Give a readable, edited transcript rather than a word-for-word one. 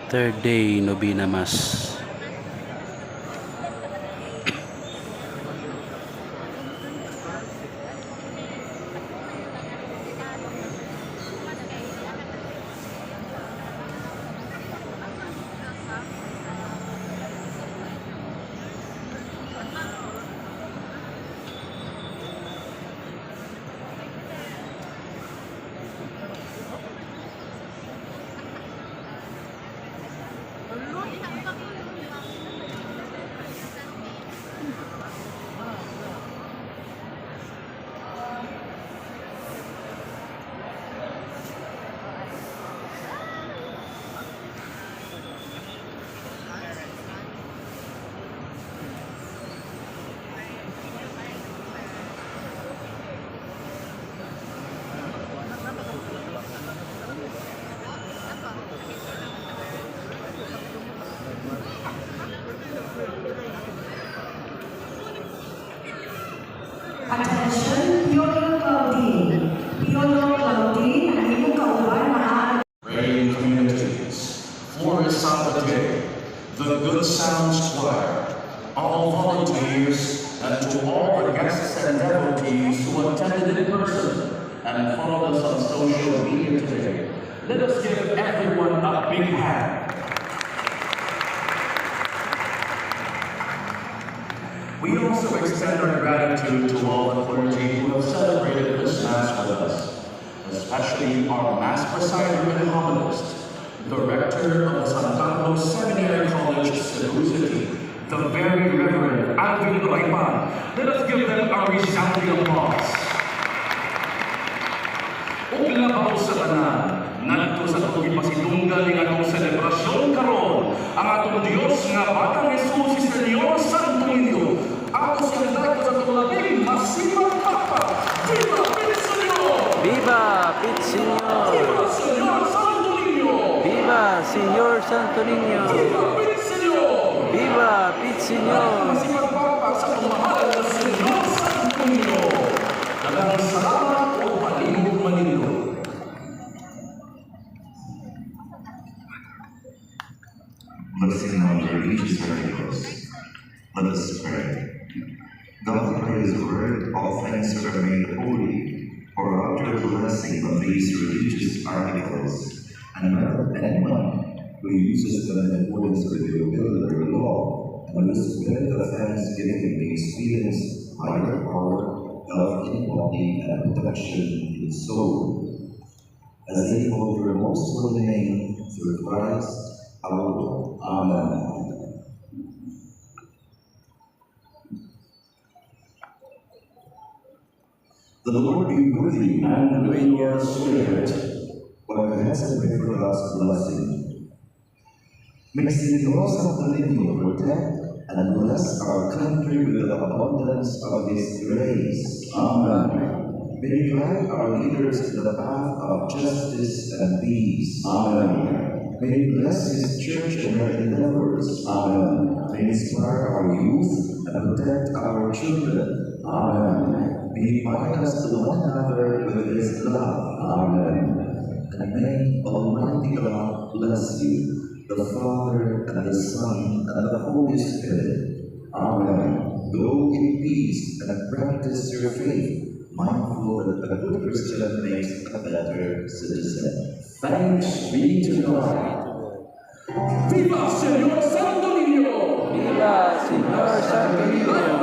Third day, Novena Mass. Attention, Piolo Claudine. Piolo Claudine, ang iyong kauban na Praying communities, Flores Sabate, the Good Sounds Choir, all volunteers, and to all the guests and devotees who attended in person and followed us on social media today. Let us give everyone a big hand. We also extend our gratitude to all the clergy who have celebrated this Mass with us, especially our Mass presider and homilist, the rector of the San Carlos Seminary College, Cebu City, the very Reverend Alvin Raipan. Let us give them a resounding applause. Uglabaw sa tanan, nandito sa pagkipasidunggal ng atong selebrasyon karon, ang atong Diyos nga Batang Jesus si Senyor Santo Niño. Ako sa dato sa tulabing masimang papa. Viva Pitsenyor! Viva Pitsenyor! Viva Senyor Santo Niño! Viva Senyor Santo Niño! Viva Pitsenyor! Viva Pitsenyor! Masimang papa sa tumahal na Senyor Santo Niño. Dagang salamat o palibog Manilo. Blessing on the religious miracles. Let us pray. God, by His word, all things are made holy. Pour out your blessing on these religious articles, and let anyone who uses them in accordance with your will and your law, and with the spirit of thanksgiving may experience higher power, health in body, and protection in soul. As they hold your most holy name through Christ our Lord. Amen. The Lord be with you and with your spirit. What has been for us blessing. May Señor Santo Niño protect and bless our country with the abundance of His grace. Amen. May He guide our leaders to the path of justice and peace. Amen. May He bless His church in her endeavors. Amen. May He inspire our youth and protect our children. Amen. May He bind us to one another with His love. Amen. And may Almighty God bless you, the Father, and the Son, and the Holy Spirit. Amen. Go in peace and practice your faith, mindful that a good Christian makes a better citizen. Thanks be to God. Viva Senyor Santo Niño! Viva Senyor Santo Niño!